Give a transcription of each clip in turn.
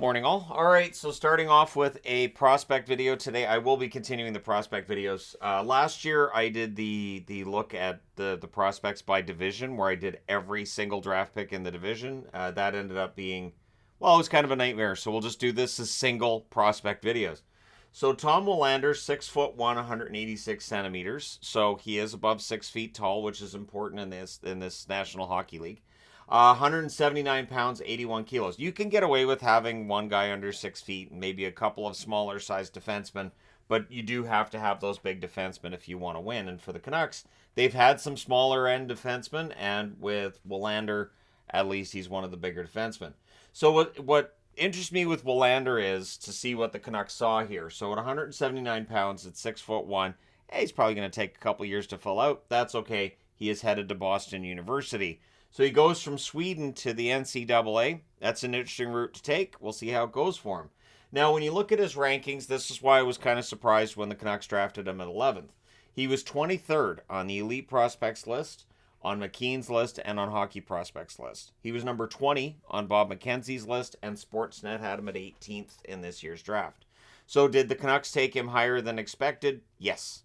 Morning all. Alright, so starting off with a prospect video today. I will be continuing the prospect videos. Last year I did the look at the prospects by division, where I did every single draft pick in the division. That ended up being, well, it was kind of a nightmare, so we'll just do this as single prospect videos. So Tom Willander, 6'1", 186 centimeters. So he is above 6 feet tall, which is important in this National Hockey League. 179 pounds, 81 kilos. You can get away with having one guy under 6 feet and maybe a couple of smaller sized defensemen, but you do have to have those big defensemen if you want to win. And for the Canucks, they've had some smaller end defensemen, and with Willander, at least he's one of the bigger defensemen. So what interests me with Willander is to see what the Canucks saw here. So at 179 pounds, at 6'1", he's probably going to take a couple years to fill out. That's okay. He is headed to Boston University. So he goes from Sweden to the NCAA. That's an interesting route to take. We'll see how it goes for him. Now, when you look at his rankings, this is why I was kind of surprised when the Canucks drafted him at 11th. He was 23rd on the Elite Prospects list, on McKean's list, and on Hockey Prospects list. He was number 20 on Bob McKenzie's list, and Sportsnet had him at 18th in this year's draft. So did the Canucks take him higher than expected? Yes.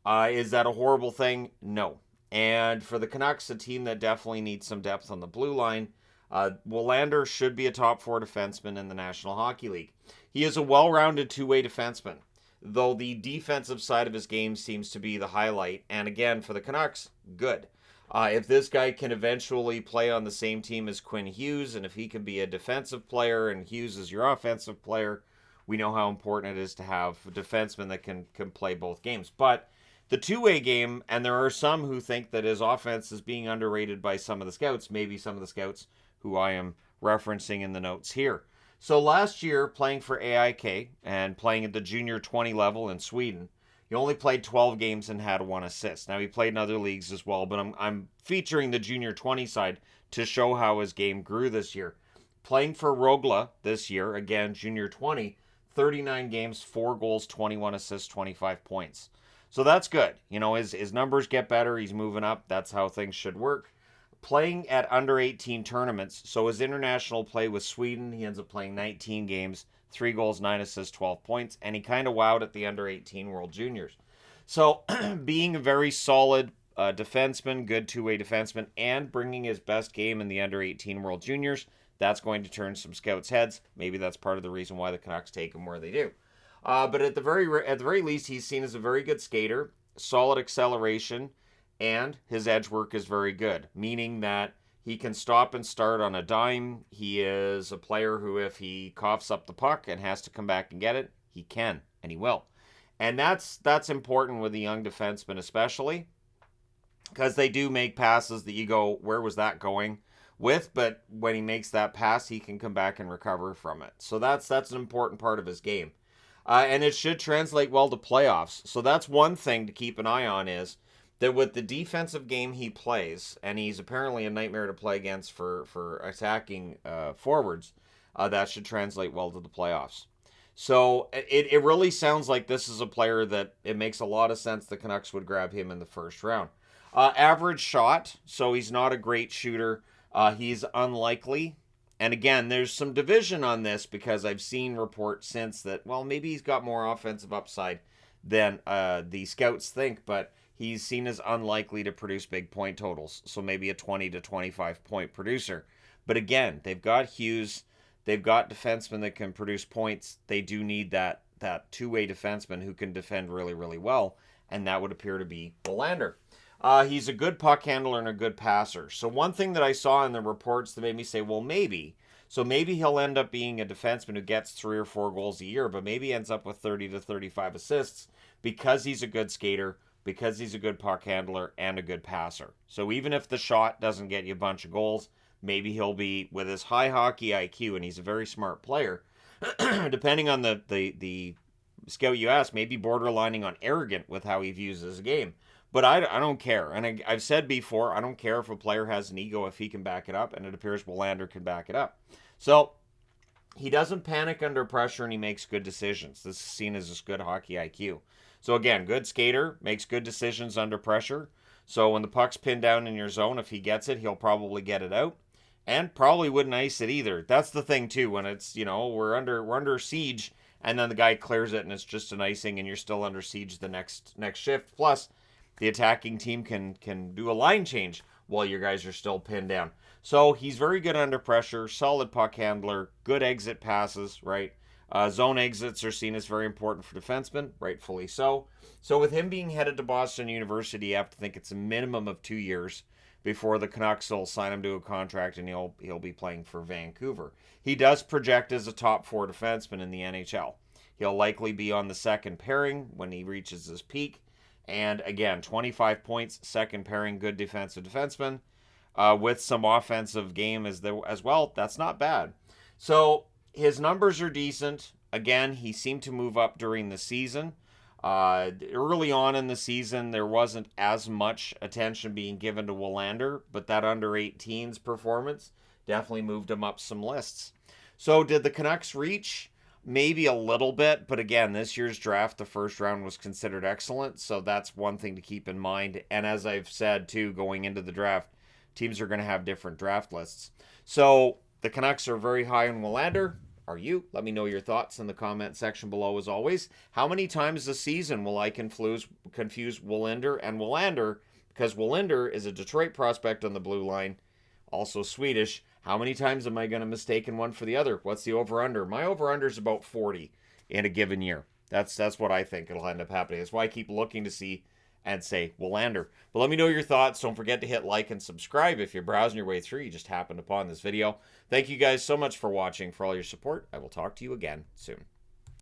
Is that a horrible thing? No. And for the Canucks, a team that definitely needs some depth on the blue line, Willander should be a top 4 defenseman in the National Hockey League. He is a well-rounded two-way defenseman, though the defensive side of his game seems to be the highlight. And again, for the Canucks, good. If this guy can eventually play on the same team as Quinn Hughes, and if he can be a defensive player and Hughes is your offensive player, we know how important it is to have a defenseman that can play both games. But the two-way game, and there are some who think that his offense is being underrated by some of the scouts, maybe some of the scouts who I am referencing in the notes here. So last year, playing for AIK and playing at the junior 20 level in Sweden, he only played 12 games and had 1 assist. Now, he played in other leagues as well, but I'm featuring the junior 20 side to show how his game grew this year. Playing for Rogla this year, again, junior 20, 39 games, 4 goals, 21 assists, 25 points. So that's good. You know, his numbers get better. He's moving up. That's how things should work. Playing at under 18 tournaments. So his international play with Sweden, he ends up playing 19 games, 3 goals, 9 assists, 12 points. And he kind of wowed at the under 18 World Juniors. So being a very solid defenseman, good two-way defenseman, and bringing his best game in the under 18 World Juniors, that's going to turn some scouts' heads. Maybe that's part of the reason why the Canucks take him where they do. But at the very least, he's seen as a very good skater, solid acceleration, and his edge work is very good, meaning that he can stop and start on a dime. He is a player who, if he coughs up the puck and has to come back and get it, he can, and he will. And that's important with a young defenseman especially, because they do make passes that you go, where was that going with? But when he makes that pass, he can come back and recover from it. So that's an important part of his game. And it should translate well to playoffs. So that's one thing to keep an eye on, is that with the defensive game he plays, and he's apparently a nightmare to play against for attacking forwards, that should translate well to the playoffs. So it really sounds like this is a player that it makes a lot of sense the Canucks would grab him in the first round. Average shot, so he's not a great shooter. He's unlikely. And again, there's some division on this, because I've seen reports since that, well, maybe he's got more offensive upside than the scouts think, but he's seen as unlikely to produce big point totals. So maybe a 20 to 25 point producer. But again, they've got Hughes, they've got defensemen that can produce points. They do need that two-way defenseman who can defend really, really well, and that would appear to be Willander. He's a good puck handler and a good passer. So one thing that I saw in the reports that made me say, well, maybe he'll end up being a defenseman who gets 3 or 4 goals a year, but maybe ends up with 30 to 35 assists because he's a good skater, because he's a good puck handler and a good passer. So even if the shot doesn't get you a bunch of goals, maybe he'll be, with his high hockey IQ, and he's a very smart player, depending on the scout you ask, maybe borderlining on arrogant with how he views his game. But I don't care. And I've said before, I don't care if a player has an ego if he can back it up, and it appears Willander can back it up. So he doesn't panic under pressure, and he makes good decisions. This is seen as his good hockey IQ. So again, good skater, makes good decisions under pressure. So when the puck's pinned down in your zone, if he gets it, he'll probably get it out. and probably wouldn't ice it either. That's the thing too. When it's, we're under siege, and then the guy clears it and it's just an icing, and you're still under siege the next shift. Plus, the attacking team can do a line change while your guys are still pinned down. So he's very good under pressure, solid puck handler, good exit passes, right? Zone exits are seen as very important for defensemen, rightfully so. So with him being headed to Boston University, you have to think it's a minimum of 2 years before the Canucks will sign him to a contract, and he'll be playing for Vancouver. He does project as a top 4 defenseman in the NHL. He'll likely be on the second pairing when he reaches his peak. And again, 25 points, second pairing, good defensive defenseman, with some offensive game as well. That's not bad. So his numbers are decent. Again, he seemed to move up during the season. Early on in the season, there wasn't as much attention being given to Willander, but that under 18s performance definitely moved him up some lists. So did the Canucks reach? Maybe a little bit, but again, this year's draft, the first round was considered excellent, so that's one thing to keep in mind. And as I've said too, going into the draft, teams are going to have different draft lists. So the Canucks are very high on Willander. Are you? Let me know your thoughts in the comment section below as always. How many times this season will I confuse Willander and Willander? Because Willander is a Detroit prospect on the blue line, also Swedish. How many times am I going to mistaken one for the other? What's the over-under? My over-under is about 40 in a given year. That's what I think it'll end up happening. That's why I keep looking to see and say Willander. But let me know your thoughts. Don't forget to hit like and subscribe if you're browsing your way through. You just happened upon this video. Thank you guys so much for watching, for all your support. I will talk to you again soon.